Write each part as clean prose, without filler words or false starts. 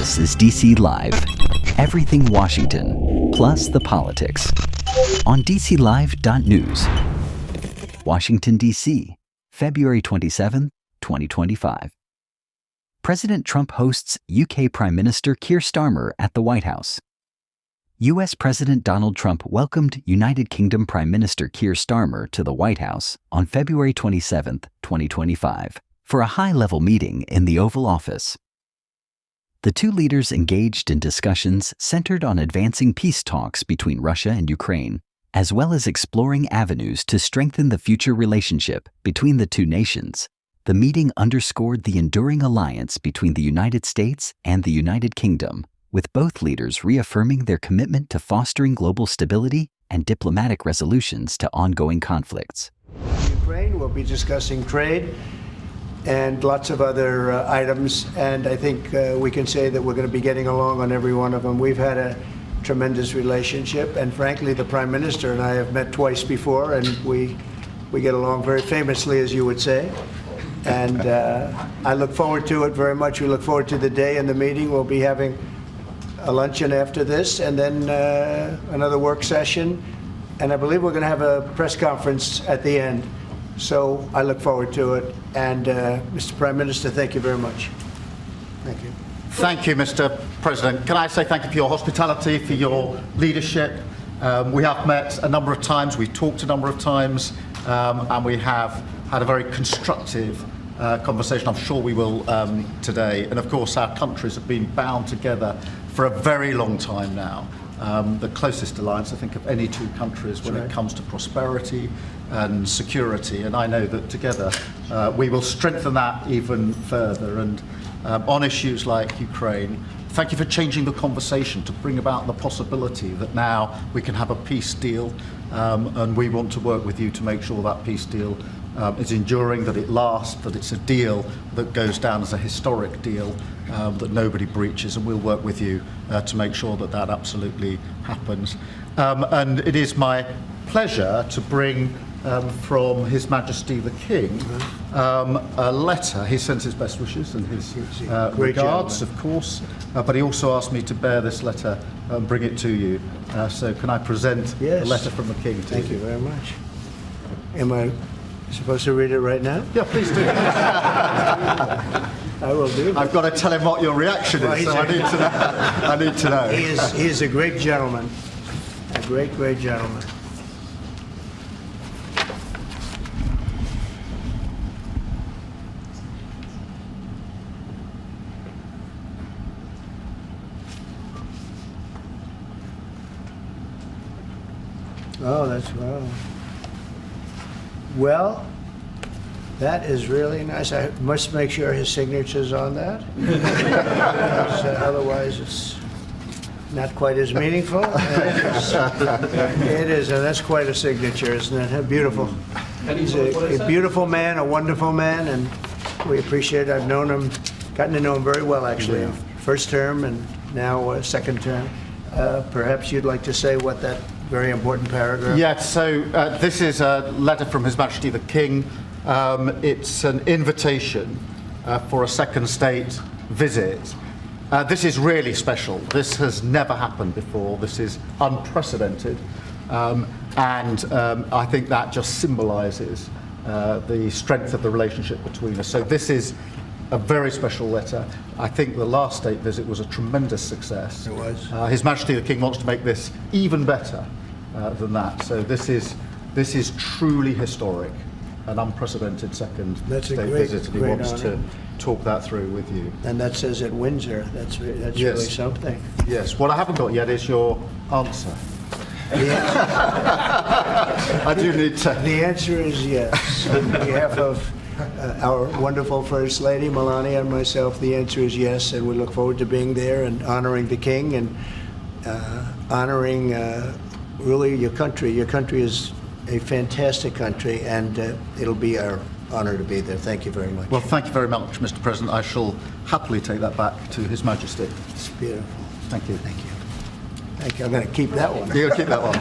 This is DC Live. Everything Washington, plus the politics. On DCLive.news. Washington, D.C., February 27, 2025. President Trump hosts UK Prime Minister Keir Starmer at the White House. U.S. President Donald Trump welcomed United Kingdom Prime Minister Keir Starmer to the White House on February 27, 2025, for a high-level meeting in the Oval Office. The two leaders engaged in discussions centered on advancing peace talks between Russia and Ukraine, as well as exploring avenues to strengthen the future relationship between the two nations. The meeting underscored the enduring alliance between the United States and the United Kingdom, with both leaders reaffirming their commitment to fostering global stability and diplomatic resolutions to ongoing conflicts. Ukraine, we'll be discussing trade and lots of other items, and I think we can say that we're going to be getting along on every one of them. We've had a tremendous relationship, and frankly, the Prime Minister and I have met twice before, and we get along very famously, as you would say. And I look forward to it very much. We look forward to the day and the meeting. We'll be having a luncheon after this, and then another work session, and I believe we're going to have a press conference at the end. So I look forward to it. And Mr. Prime Minister, thank you very much. Thank you. Thank you, Mr. President. Can I say thank you for your hospitality, for your leadership. We have met a number of times, we've talked a number of times, and we have had a very constructive conversation. I'm sure we will today. And of course, our countries have been bound together for a very long time now. The closest alliance, I think, of any two countries when it comes to prosperity and security. And I know that together we will strengthen that even further. And on issues like Ukraine, thank you for changing the conversation to bring about the possibility that now we can have a peace deal. And we want to work with you to make sure that peace deal is enduring, that it lasts, that it's a deal that goes down as a historic deal, that nobody breaches, and we'll work with you to make sure that that absolutely happens. And it is my pleasure to bring from His Majesty the King a letter. He sends his best wishes and his regards, of course, but he also asked me to bear this letter and bring it to you. So can I present the letter from the King to you? Thank you very much. Am I supposed to read it right now? Yeah, please do. I will do. I've got to tell him what your reaction is, so I need to know. He is a great gentleman, a great gentleman. Oh, that's well. Well, that is really nice. I must make sure his signature's on that. Otherwise, it's not quite as meaningful. It is, and that's quite a signature, isn't it? Beautiful. He's a beautiful man, a wonderful man, and we appreciate it. I've known him, gotten to know him very well, actually. Yeah. First term and now second term. Perhaps you'd like to say what that very important paragraph. Yes, so this is a letter from His Majesty the King. It's an invitation for a second state visit. This is really special. This has never happened before. This is unprecedented. And I think that just symbolises the strength of the relationship between us. So this is a very special letter. I think the last state visit was a tremendous success. It was. His Majesty the King wants to make this even better than that. So this is truly historic, an unprecedented second state visit, and he wants to talk that through with you. And that says at Windsor. That's really something. Yes. What I haven't got yet is your answer. I do need to. The answer is yes. On behalf of our wonderful First Lady, Melania, and myself, the answer is yes, and we look forward to being there and honoring the King and honoring really your country. Your country is a fantastic country, and it'll be our honor to be there. Thank you very much. Well, thank you very much, Mr. President. I shall happily take that back to His Majesty. It's beautiful. Thank you. Thank you. Thank you. I'm going to keep that one. You're going to keep that one.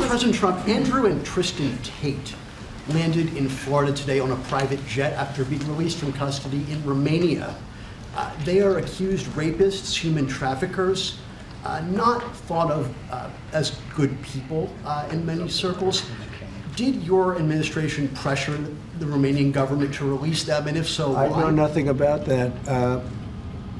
President Trump, Andrew and Tristan Tate landed in Florida today on a private jet after being released from custody in Romania. They are accused rapists, human traffickers, not thought of as good people in many circles. Did your administration pressure the Romanian government to release them, and if so, why? I know nothing about that.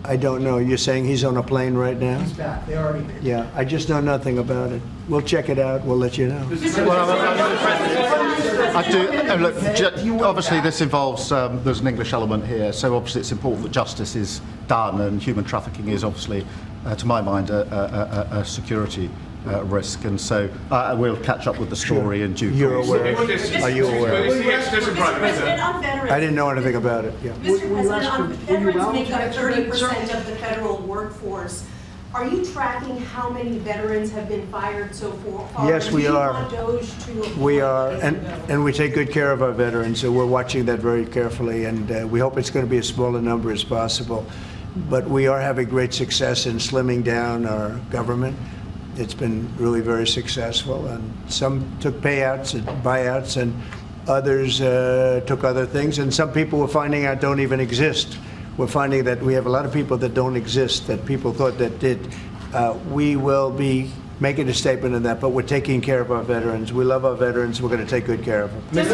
I don't know. You're saying he's on a plane right now? He's back. They already did. Yeah, I just know nothing about it. We'll check it out. We'll let you know. I do. Look, obviously this involves, there's an English element here, so obviously it's important that justice is done, and human trafficking is obviously, to my mind, a security risk, and so we'll catch up with the story in due course. You're aware? Are you aware? Mr. President, on veterans. I didn't know anything about it. Yeah. Mr. President, on veterans make up 30% of the federal workforce. Are you tracking how many veterans have been fired so far? Yes, we are. Do you want DOJ to We are, and we take good care of our veterans, so we're watching that very carefully, and we hope it's going to be as small a number as possible. But we are having great success in slimming down our government. It's been really very successful, and some took payouts and buyouts, and others took other things, and some people we're finding out don't even exist. We're finding that we have a lot of people that don't exist, that people thought that did. We will be making a statement on that, but we're taking care of our veterans. We love our veterans. We're going to take good care of them.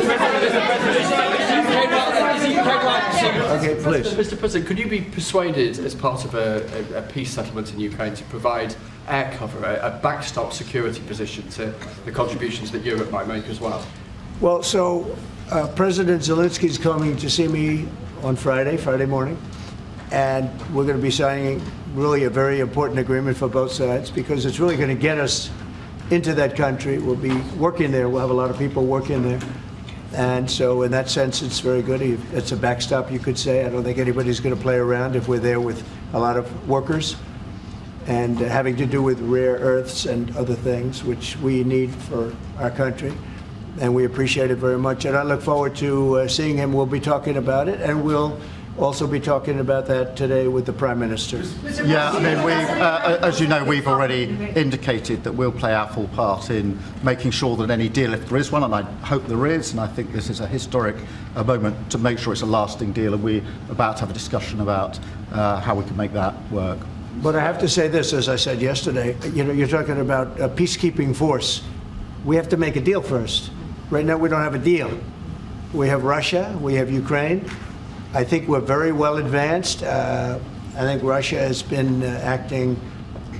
Okay, please. Mr. President, could you be persuaded, as part of a peace settlement in Ukraine, to provide air cover, a backstop security position to the contributions that Europe might make as well? Well, so President Zelensky's coming to see me on Friday morning, and we're going to be signing really a very important agreement for both sides, because it's really going to get us into that country. We'll be working there. We'll have a lot of people working there. And so in that sense, it's very good. It's a backstop, you could say. I don't think anybody's going to play around if we're there with a lot of workers and having to do with rare earths and other things, which we need for our country. And we appreciate it very much. And I look forward to seeing him. We'll be talking about it, and we'll also be talking about that today with the Prime Minister. Yeah, I mean, as you know, we've already indicated that we'll play our full part in making sure that any deal, if there is one, and I hope there is, and I think this is a historic moment to make sure it's a lasting deal, and we're about to have a discussion about how we can make that work. But I have to say this, as I said yesterday, you know, you're talking about a peacekeeping force. We have to make a deal first. Right now, we don't have a deal. We have Russia, we have Ukraine. I think we're very well advanced. I think Russia has been acting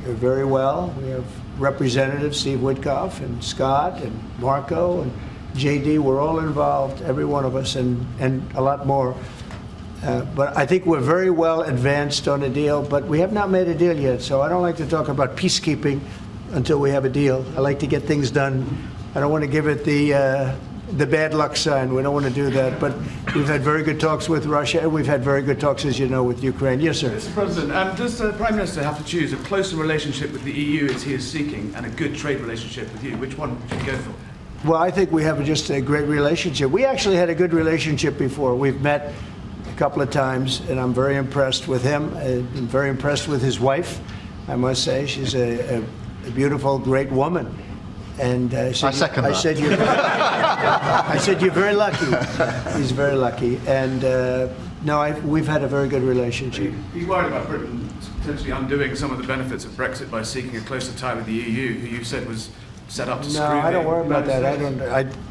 very well. We have Representatives Steve Witkoff and Scott and Marco and JD. We're all involved, every one of us, and a lot more. But I think we're very well advanced on a deal, but we have not made a deal yet. So I don't like to talk about peacekeeping until we have a deal. I like to get things done. I don't want to give it the bad luck sign. We don't want to do that. But we've had very good talks with Russia, and we've had very good talks, as you know, with Ukraine. Yes, sir. Mr. President, does the Prime Minister have to choose a closer relationship with the EU as he is seeking and a good trade relationship with you? Which one should he go for? Well, I think we have just a great relationship. We actually had a good relationship before. We've met a couple of times, and I'm very impressed with him. I'm very impressed with his wife, I must say. She's a beautiful, great woman. And I said, I said you're very lucky. He's very lucky. And no, we've had a very good relationship. He's worried about Britain potentially undoing some of the benefits of Brexit by seeking a closer tie with the EU, who you said was set up to screw. No, I don't worry about that.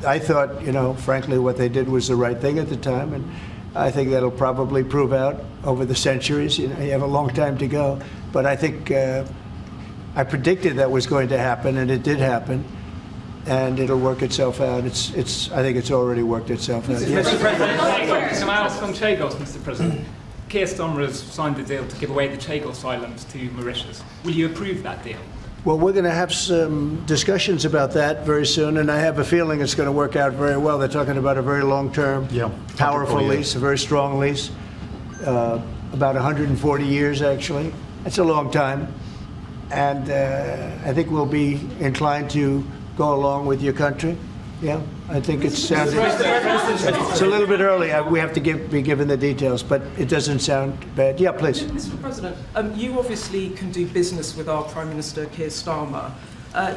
I thought, you know, frankly, what they did was the right thing at the time, and I think that'll probably prove out over the centuries. You know, you have a long time to go, but I think I predicted that was going to happen, and it did happen. And it'll work itself out. I think it's already worked itself out. Mr. President, can I ask on Chagos, Mr. President? Keir Starmer has signed a deal to give away the Chagos Islands to Mauritius. Will you approve that deal? Well, we're going to have some discussions about that very soon, and I have a feeling it's going to work out very well. They're talking about a very long-term, powerful lease, a very strong lease, about 140 years, actually. That's a long time. And I think we'll be inclined to go along with your country. Yeah, I think it's a little bit early. We have to be given the details, but it doesn't sound bad. Yeah, please. Mr. President, you obviously can do business with our Prime Minister, Keir Starmer.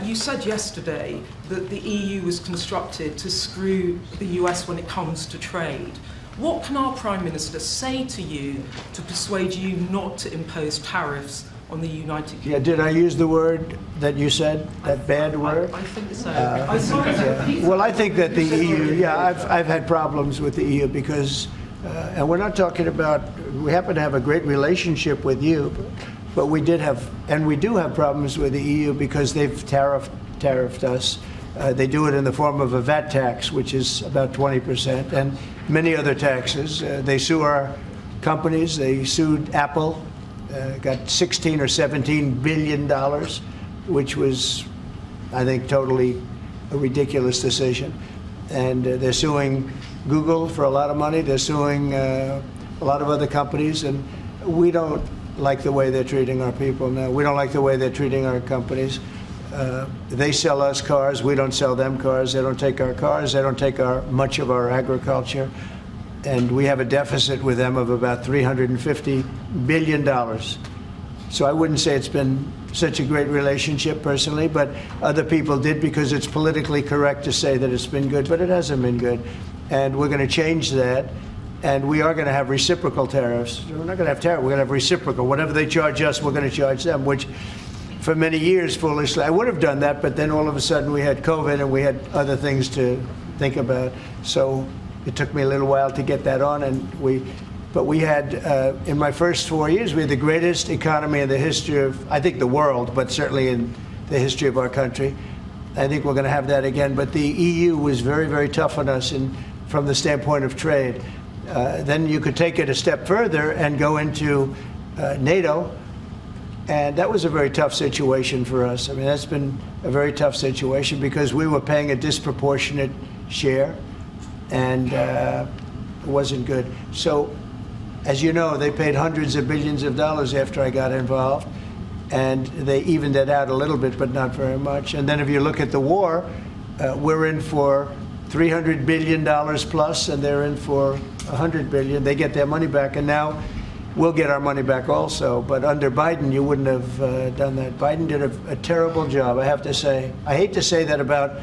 You said yesterday that the EU was constructed to screw the US when it comes to trade. What can our Prime Minister say to you to persuade you not to impose tariffs on the United Kingdom? Yeah, did I use the word that you said, that bad word? I think so. Well, I think that the EU, I've had problems with the EU because, and we're not talking about, we happen to have a great relationship with you, but we did have, and we do have problems with the EU because they've tariffed us. They do it in the form of a VAT tax, which is about 20%, and many other taxes. They sue our companies. They sued Apple, got 16 or 17 billion dollars, which was, I think, totally a ridiculous decision. And they're suing Google for a lot of money. They're suing a lot of other companies, and we don't like the way they're treating our people now. We don't like the way they're treating our companies. They sell us cars. We don't sell them cars. They don't take our cars. They don't take much of our agriculture. And we have a deficit with them of about $350 billion. So I wouldn't say it's been such a great relationship personally, but other people did because it's politically correct to say that it's been good, but it hasn't been good. And we're going to change that. And we are going to have reciprocal tariffs. We're not going to have tariffs. We're going to have reciprocal. Whatever they charge us, we're going to charge them, which for many years, foolishly, I would have done that, but then all of a sudden we had COVID and we had other things to think about. So it took me a little while to get that on, but we had, in my first 4 years, we had the greatest economy in the history of, I think, the world, but certainly in the history of our country. I think we're going to have that again. But the EU was very, very tough on us from the standpoint of trade. Then you could take it a step further and go into NATO. And that was a very tough situation for us. I mean, that's been a very tough situation because we were paying a disproportionate share, and it wasn't good. So, as you know, they paid hundreds of billions of dollars after I got involved, and they evened it out a little bit, but not very much. And then if you look at the war, we're in for $300 billion plus, and they're in for $100 billion. They get their money back, and now we'll get our money back also. But under Biden, you wouldn't have done that. Biden did a terrible job, I have to say. I hate to say that about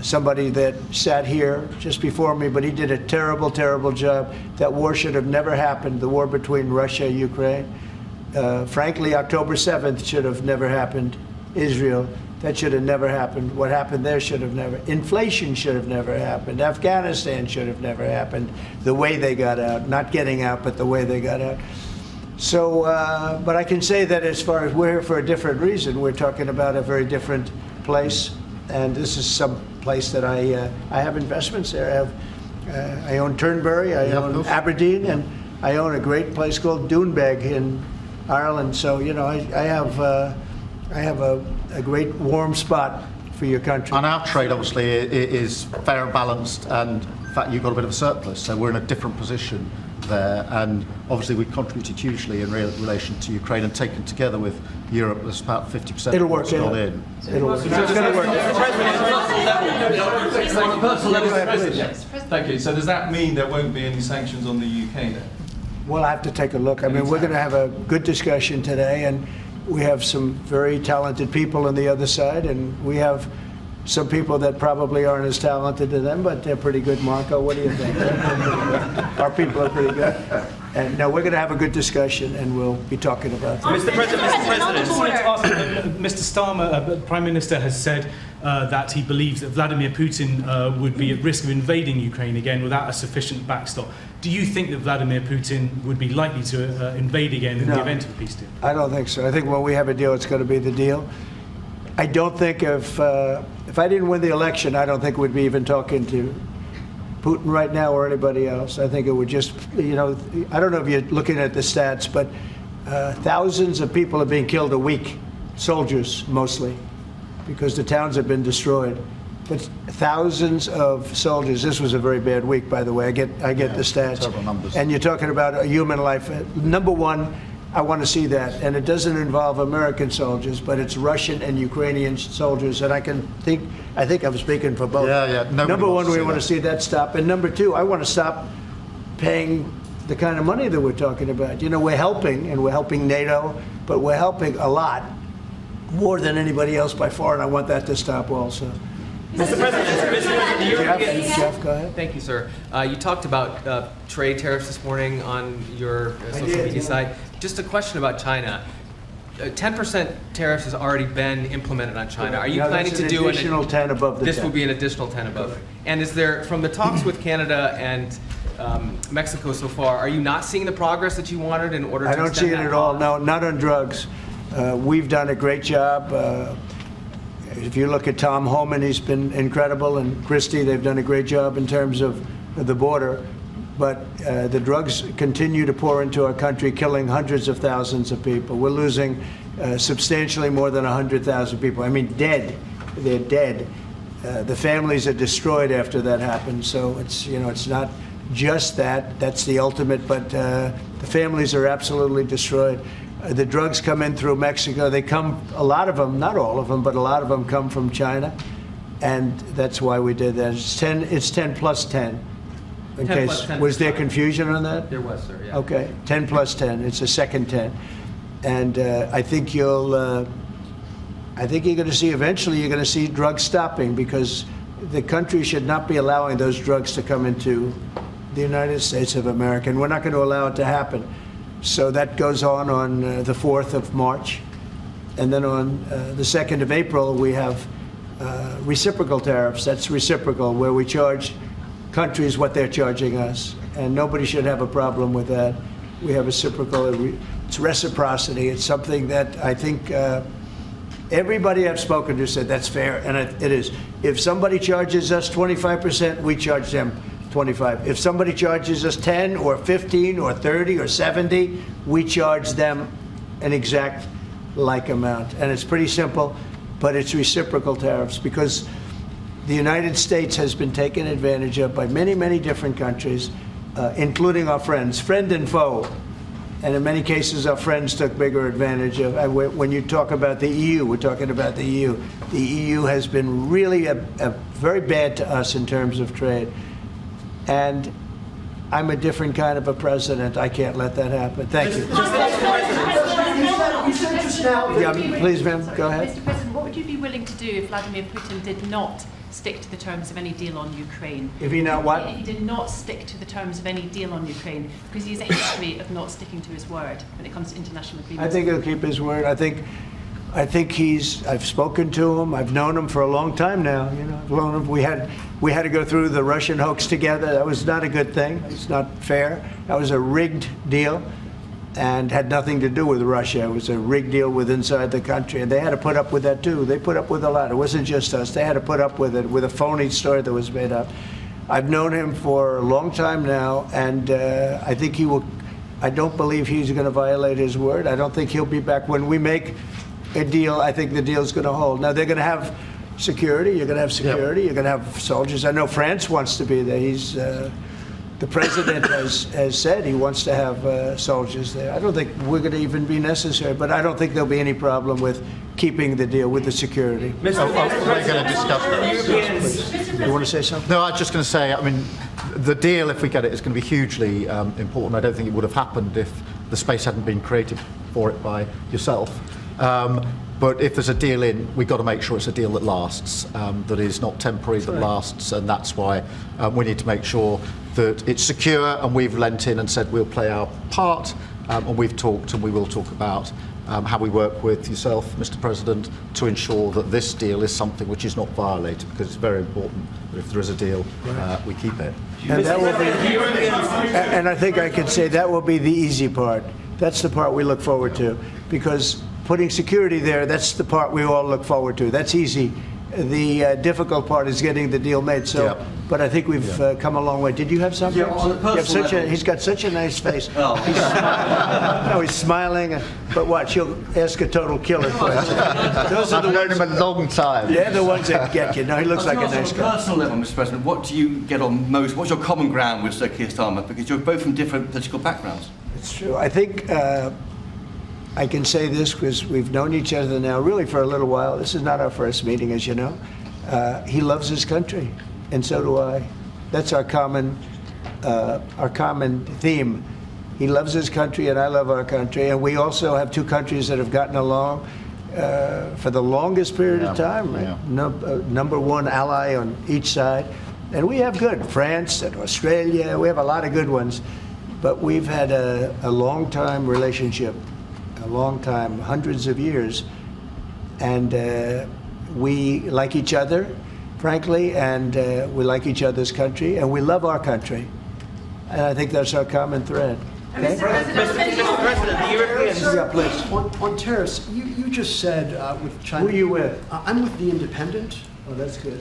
somebody that sat here just before me, but he did a terrible, terrible job. That war should have never happened, the war between Russia and Ukraine. Frankly, October 7th should have never happened. Israel, that should have never happened. What happened there should have never. Inflation should have never happened. Afghanistan should have never happened. The way they got out, not getting out, but the way they got out. So, but I can say that as far as we're here for a different reason, we're talking about a very different place. And this is some place that I have investments there. I own Turnberry, I own Aberdeen, and I own a great place called Doonbeg in Ireland. So, you know, I have a great warm spot for your country. And our trade, obviously, is fair and balanced, and in fact, you've got a bit of a surplus, so we're in a different position there. And obviously, we contributed hugely in relation to Ukraine, and taken together with Europe, there's about 50% It'll work, of what's gone in. It'll work. It's going to work. On a personal level, Mr. President. Thank you. So does that mean there won't be any sanctions on the UK then? Well, I have to take a look. I mean, we're going to have a good discussion today, and we have some very talented people on the other side, and we have some people that probably aren't as talented as them, but they're pretty good. Marco, what do you think? Our people are pretty good. And no, we're going to have a good discussion, and we'll be talking about that. Mr. President, I just wanted to ask, Mr. Starmer, Prime Minister, has said that he believes that Vladimir Putin would be at risk of invading Ukraine again without a sufficient backstop. Do you think that Vladimir Putin would be likely to invade again in the event of a peace deal? I don't think so. I think when we have a deal, it's going to be the deal. I don't think if I didn't win the election, I don't think we'd be even talking to Putin right now or anybody else. I think it would just, you know, I don't know if you're looking at the stats, but thousands of people are being killed a week, soldiers mostly, because the towns have been destroyed. But thousands of soldiers. This was a very bad week, by the way. I get the stats. Several numbers. And you're talking about a human life. Number one, I want to see that, and it doesn't involve American soldiers, but it's Russian and Ukrainian soldiers, and I think I'm speaking for both. Yeah. Number one, we want to see that stop, and number two, I want to stop paying the kind of money that we're talking about. You know, we're helping, and we're helping NATO, but we're helping a lot, more than anybody else by far, and I want that to stop also. Mr. President, the European... Jeff, go ahead. Thank you, sir. You talked about trade tariffs this morning on your social media site. Just a question about China. 10% tariffs has already been implemented on China. Are you planning to do an additional 10 above the 10? This will be an additional 10 above. And is there, from the talks with Canada and Mexico so far, are you not seeing the progress that you wanted in order to I don't see it at all. No, not on drugs. We've done a great job. If you look at Tom Homan, he's been incredible, and Christie, they've done a great job in terms of the border. But the drugs continue to pour into our country, killing hundreds of thousands of people. We're losing substantially more than 100,000 people. I mean, dead. They're dead. The families are destroyed after that happens. So it's, you know, it's not just that. That's the ultimate. But the families are absolutely destroyed. The drugs come in through Mexico. They come, a lot of them, not all of them, but a lot of them come from China. And that's why we did that. It's 10 plus 10. In 10 case, plus 10 was there confusion on that? There was, sir, yeah. Okay, 10 plus 10, it's a second 10. And I think I think you're going to see, eventually you're going to see drugs stopping, because the country should not be allowing those drugs to come into the United States of America, and we're not going to allow it to happen. So that goes on the 4th of March. And then on the 2nd of April, we have reciprocal tariffs. That's reciprocal, where we charge countries what they're charging us, and nobody should have a problem with that. We have reciprocal, it's reciprocity. It's something that I think everybody I've spoken to said that's fair, and it is. If somebody charges us 25%, we charge them 25. If somebody charges us 10 or 15 or 30 or 70, we charge them an exact like amount. And it's pretty simple, but it's reciprocal tariffs, because the United States has been taken advantage of by many, many different countries, including our friends, friend and foe. And in many cases, our friends took bigger advantage of. When you talk about the EU, we're talking about the EU. The EU has been really very bad to us in terms of trade. And I'm a different kind of a president. I can't let that happen. Thank you. You said just now. Yeah, please, ma'am, go ahead. Mr. President, what would you be willing to do if Vladimir Putin did not stick to the terms of any deal on Ukraine? If he not what? He did not stick to the terms of any deal on Ukraine, because he has a history of not sticking to his word when it comes to international agreements. I think he'll keep his word. I think I've spoken to him. I've known him for a long time now. You know, I've known him. We had to go through the Russian hoax together. That was not a good thing. It's not fair. That was a rigged deal, and had nothing to do with Russia. It was a rigged deal with inside the country, and they had to put up with that too. They put up with a lot. It wasn't just us. They had to put up with it, with a phony story that was made up. I've known him for a long time now, and I think he will. I don't believe he's going to violate his word. I don't think he'll be back. When we make a deal, I think the deal's going to hold. Now, they're going to have security. You're going to have security. Yep. You're going to have soldiers. I know France wants to be there. The president has said he wants to have soldiers there. I don't think we're going to even be necessary, but I don't think there'll be any problem with keeping the deal with the security. We're going to discuss that. You want to say something? No, I was just going to say, I mean, the deal, if we get it, is going to be hugely important. I don't think it would have happened if the space hadn't been created for it by yourself. But if there's a deal in, we've got to make sure it's a deal that lasts, that is not temporary, that lasts, and that's why we need to make sure that it's secure, and we've lent in and said we'll play our part, and we've talked and we will talk about how we work with yourself, Mr. President, to ensure that this deal is something which is not violated, because it's very important that if there is a deal, we keep it. And that will be, and I think I can say that will be the easy part. That's the part we look forward to, because putting security there, that's the part we all look forward to. That's easy. The difficult part is getting the deal made. So, but I think we've come a long way. Did you have something? Yeah, on a personal level. He's got such a nice face. Oh. He's smiling. But watch, he'll ask a total killer question. Those are the I've known him a long time. They're the ones that get you. No, he looks like a nice guy. On a personal level, Mr. President, what do you get on most? What's your common ground with Sir Keir Starmer? Because you're both from different political backgrounds. It's true. I think I can say this because we've known each other now really for a little while. This is not our first meeting, as you know. He loves his country, and so do I. That's our common theme. He loves his country, and I love our country. And we also have two countries that have gotten along. for the longest period of time, right? Yeah. Number one ally on each side. And we have good, France and Australia, we have a lot of good ones. But we've had a long time relationship, a long time, hundreds of years. And we like each other, frankly, and we like each other's country, and we love our country. And I think that's our common thread. Okay? Mr. President, the Europeans... Yeah, please. On tariffs, you just said with China... Who are you with? I'm with The Independent. Oh, that's good.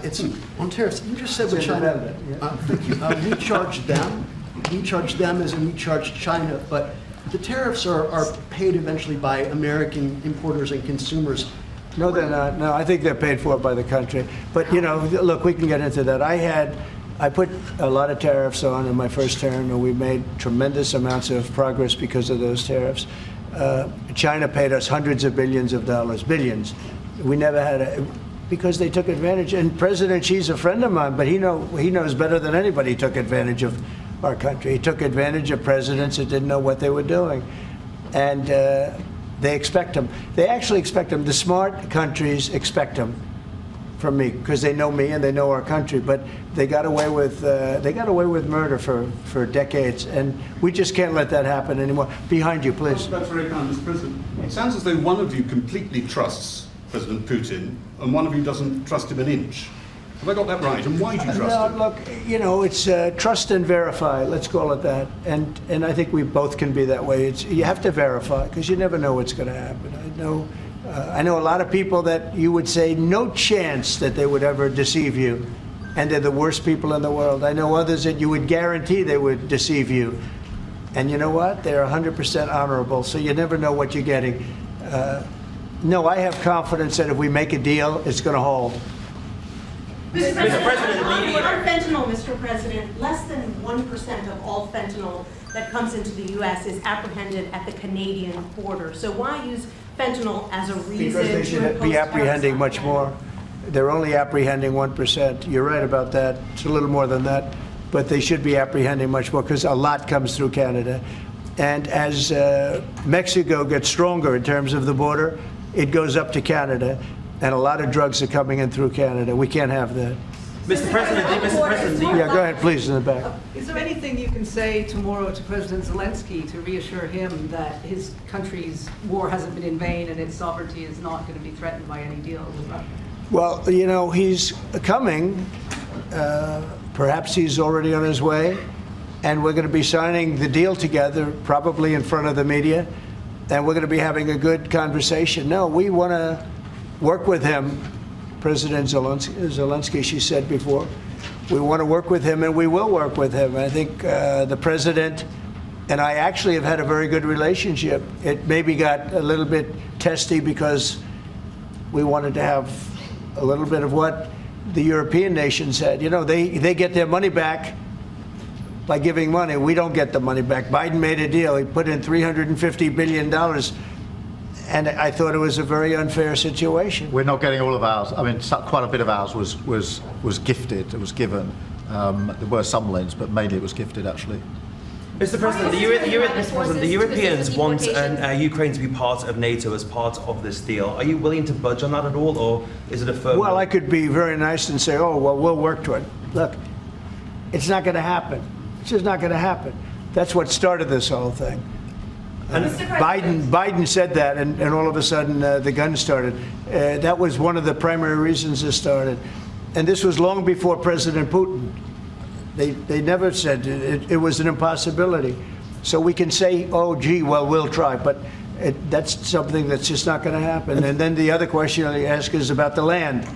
It's on tariffs. You just said with It's China, independent, we charge them. We charge them as in we charge China, but the tariffs are paid eventually by American importers and consumers. No, they're not. No, I think they're paid for by the country. But, you know, look, we can get into that. I put a lot of tariffs on in my first term, and we made tremendous amounts of progress because of those tariffs. China paid us hundreds of billions of dollars, billions. We never had because they took advantage. And President Xi's a friend of mine, but he knows better than anybody he took advantage of our country. He took advantage of presidents that didn't know what they were doing. And they expect them. They actually expect them. The smart countries expect them from me because they know me and they know our country. But they got away with murder for decades, and we just can't let that happen anymore. Behind you, please. That's very kind, Mr. President. It sounds as though one of you completely trusts President Putin and one of you doesn't trust him an inch. Have I got that right? And why do you trust him? Look, you know, it's trust and verify. Let's call it that. And I think we both can be that way. You have to verify because you never know what's going to happen. I know a lot of people that you would say no chance that they would ever deceive you, and they're the worst people in the world. I know others that you would guarantee they would deceive you, and you know what? They're 100% honorable. So you never know what you're getting. No, I have confidence that if we make a deal, it's going to hold. Mr. President, on fentanyl, Mr. President, less than 1% of all fentanyl that comes into the U.S. is apprehended at the Canadian border. So why use fentanyl as a reason Because they should be apprehending much more. They're only apprehending 1%. You're right about that. It's a little more than that. But they should be apprehending much more because a lot comes through Canada. And as Mexico gets stronger in terms of the border, it goes up to Canada. And a lot of drugs are coming in through Canada. We can't have that. Mr. President, Yeah, go ahead, please, in the back. Is there anything you can say tomorrow to President Zelensky to reassure him that his country's war hasn't been in vain and its sovereignty is not going to be threatened by any deal with Russia? Well, you know, he's coming. Perhaps he's already on his way. And we're going to be signing the deal together, probably in front of the media. And we're going to be having a good conversation. No, we want to work with him. President Zelensky, she said before, we want to work with him, and we will work with him. I think the president and I actually have had a very good relationship. It maybe got a little bit testy because we wanted to have a little bit of what the European nations had. You know, they get their money back by giving money. We don't get the money back. Biden made a deal. He put in $350 billion. And I thought it was a very unfair situation. We're not getting all of ours. I mean, quite a bit of ours was gifted. It was given. There were some loans, but mainly it was gifted, actually. Mr. President, the Europeans want Ukraine to be part of NATO as part of this deal. Are you willing to budge on that at all, or is it a firm? Well, I could be very nice and say, oh, well, we'll work to it. Look, it's not going to happen. It's just not going to happen. That's what started this whole thing. Biden said that, and all of a sudden the guns started. That was one of the primary reasons this started. And this was long before President Putin. They never said it was an impossibility. So we can say, oh, gee, well, we'll try. But that's something that's just not going to happen. And then the other question I ask is about the land.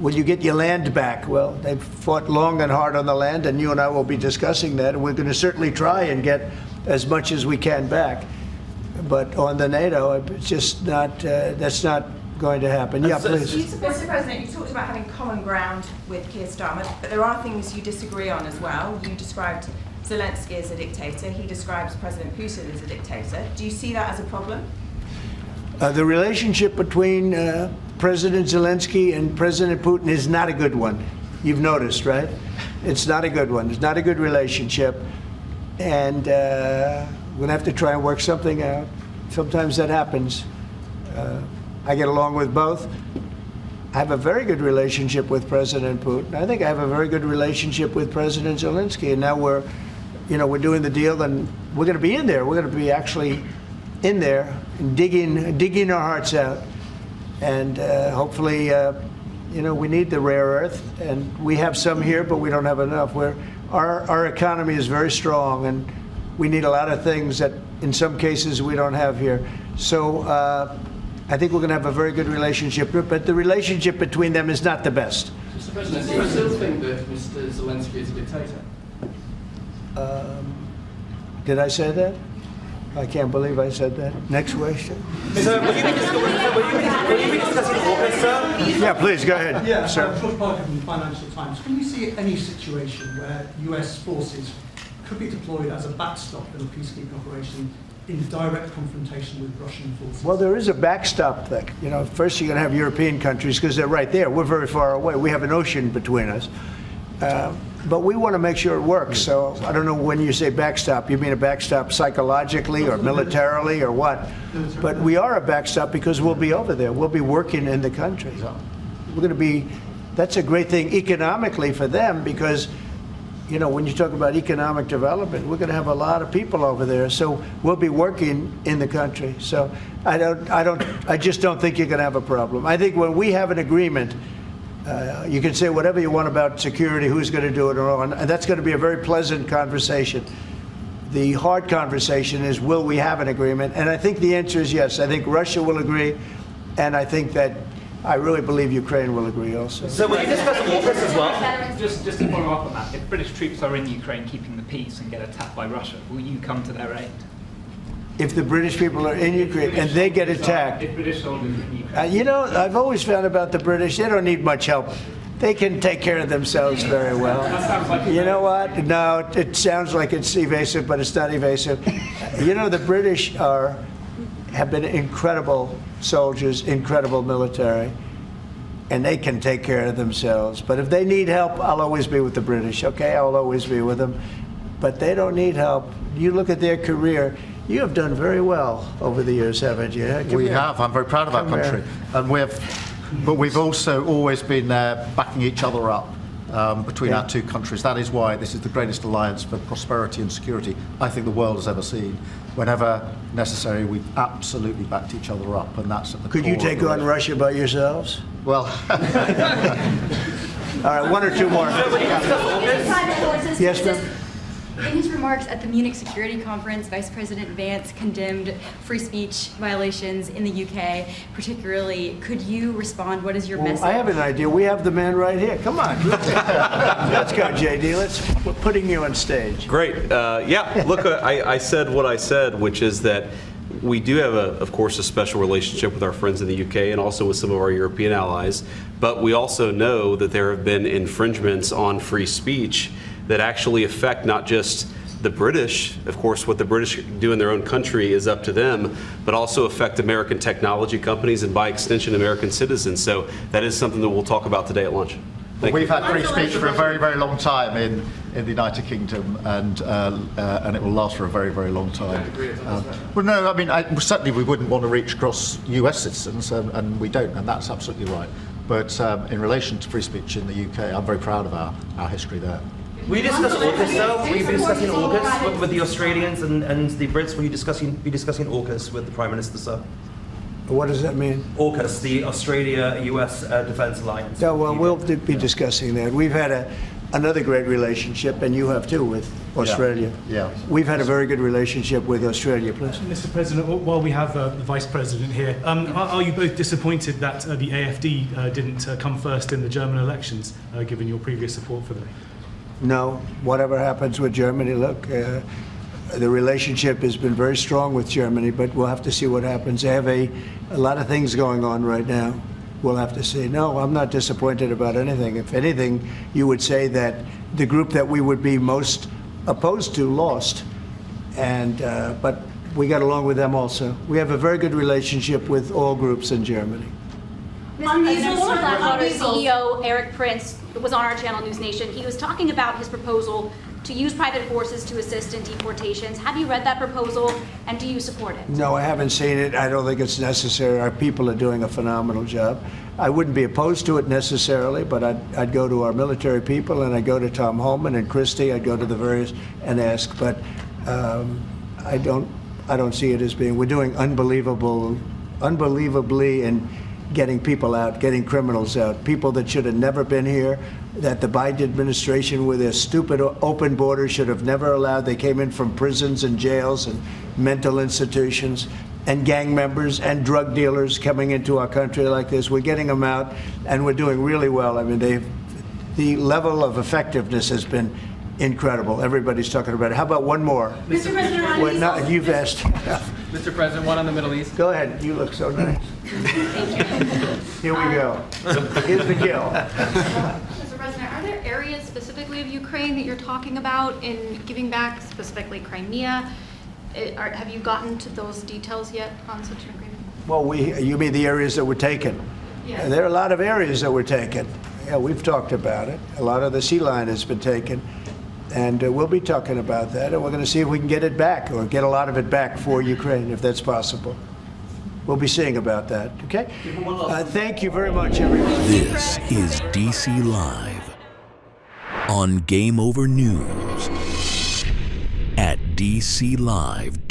Will you get your land back? Well, they've fought long and hard on the land, and you and I will be discussing that. And we're going to certainly try and get as much as we can back. But on the NATO, it's just not, that's not going to happen. Yeah, please. Mr. President, you talked about having common ground with Keir Starmer, but there are things you disagree on as well. You described Zelensky as a dictator. He describes President Putin as a dictator. Do you see that as a problem? The relationship between President Zelensky and President Putin is not a good one. You've noticed, right? It's not a good one. It's not a good relationship. And we're going to have to try and work something out. Sometimes that happens. I get along with both. I have a very good relationship with President Putin. I think I have a very good relationship with President Zelensky. And now we're doing the deal, and we're going to be in there. We're going to be actually in there, and digging our hearts out. And hopefully, we need the rare earth, and we have some here, but we don't have enough. Our economy is very strong, and we need a lot of things that, in some cases, we don't have here. So I think we're going to have a very good relationship, but the relationship between them is not the best. Mr. President, do you still think that Mr. Zelensky is a dictator? Did I say that? I can't believe I said that. Next question. Sir, will you be discussing AUKUS, sir? Yeah, please, go ahead. Yeah, sir. George Parker from the Financial Times. Can you see any situation where US forces could be deployed as a backstop in a peacekeeping operation in direct confrontation with Russian forces? Well, there is a backstop thing. First you're going to have European countries because they're right there. We're very far away. We have an ocean between us. But we want to make sure it works. So I don't know when you say backstop, you mean a backstop psychologically or militarily or what? But we are a backstop because we'll be over there. We'll be working in the country. We're going to be, that's a great thing economically for them because, when you talk about economic development, we're going to have a lot of people over there. So we'll be working in the country. So I just don't think you're going to have a problem. I think when we have an agreement, you can say whatever you want about security, who's going to do it, and that's going to be a very pleasant conversation. The hard conversation is, will we have an agreement? And I think the answer is yes. I think Russia will agree, and I think that I really believe Ukraine will agree also. So will you discuss AUKUS as well? Just to follow up on that, if British troops are in Ukraine keeping the peace and get attacked by Russia, will you come to their aid? If the British people are in Ukraine and they get attacked. If British soldiers in Ukraine. I've always found about the British, they don't need much help. They can take care of themselves very well. You know what? No, it sounds like it's evasive, but it's not evasive. The British have been incredible soldiers, incredible military, and they can take care of themselves. But if they need help, I'll always be with the British, okay? I'll always be with them. But they don't need help. You look at their career. You have done very well over the years, haven't you? We have. I'm very proud of our country. And we've also always been there backing each other up between our two countries. That is why this is the greatest alliance for prosperity and security I think the world has ever seen. Whenever necessary, we've absolutely backed each other up, and that's at the core. Could you take on Russia by yourselves? Well. All right, one or two more. Yes, ma'am. In his remarks at the Munich Security Conference, Vice President Vance condemned free speech violations in the UK, particularly. Could you respond? What is your message? I have an idea. We have the man right here. Come on. Let's go, JD. We're putting you on stage. Great. Look, I said what I said, which is that we do have, of course, a special relationship with our friends in the UK and also with some of our European allies. But we also know that there have been infringements on free speech that actually affect not just the British. Of course, what the British do in their own country is up to them, but also affect American technology companies and by extension American citizens. So that is something that we'll talk about today at lunch. We've had free speech for a very, very long time in the United Kingdom, and it will last for a very, very long time. Well, no, I mean, certainly we wouldn't want to reach across US citizens, and we don't, and that's absolutely right. But in relation to free speech in the UK, I'm very proud of our history there. Will you discuss AUKUS, though? Will you be discussing AUKUS with the Australians and the Brits? Will you be discussing AUKUS with the Prime Minister, sir? What does that mean? AUKUS, the Australia-US Defence Alliance. Yeah, well, we'll be discussing that. We've had another great relationship, and you have too, with Australia. Yeah. We've had a very good relationship with Australia, please. Mr. President, while we have the Vice President here, are you both disappointed that the AfD didn't come first in the German elections, given your previous support for them? No, whatever happens with Germany, look, the relationship has been very strong with Germany, but we'll have to see what happens. They have a lot of things going on right now. We'll have to see. No, I'm not disappointed about anything. If anything, you would say that the group that we would be most opposed to lost, but we got along with them also. We have a very good relationship with all groups in Germany. Blackwater CEO Eric Prince was on our channel News Nation. He was talking about his proposal to use private forces to assist in deportations. Have you read that proposal, and do you support it? No, I haven't seen it. I don't think it's necessary. Our people are doing a phenomenal job. I wouldn't be opposed to it necessarily, but I'd go to our military people, and I'd go to Tom Homan and Christie. I'd go to the various and ask, but I don't see it as being. We're doing unbelievably in getting people out, getting criminals out, people that should have never been here, that the Biden administration with their stupid open borders should have never allowed. They came in from prisons and jails and mental institutions, and gang members and drug dealers coming into our country like this. We're getting them out, and we're doing really well. I mean, the level of effectiveness has been incredible. Everybody's talking about it. How about one more? Mr. President, Wait, no, you've asked. Mr. President, one on the Middle East. Go ahead. You look so nice. Here we go. Here's the kill. Mr. President, are there areas specifically of Ukraine that you're talking about in giving back, specifically Crimea? Have you gotten to those details yet on such an agreement? Well, you mean the areas that were taken? Yes. There are a lot of areas that were taken. Yeah, we've talked about it. A lot of the sea line has been taken. And we'll be talking about that, and we're going to see if we can get it back, or get a lot of it back for Ukraine, if that's possible. We'll be seeing about that, okay? Thank you very much, everyone. This is DC Live on Game Over News at dclive.news.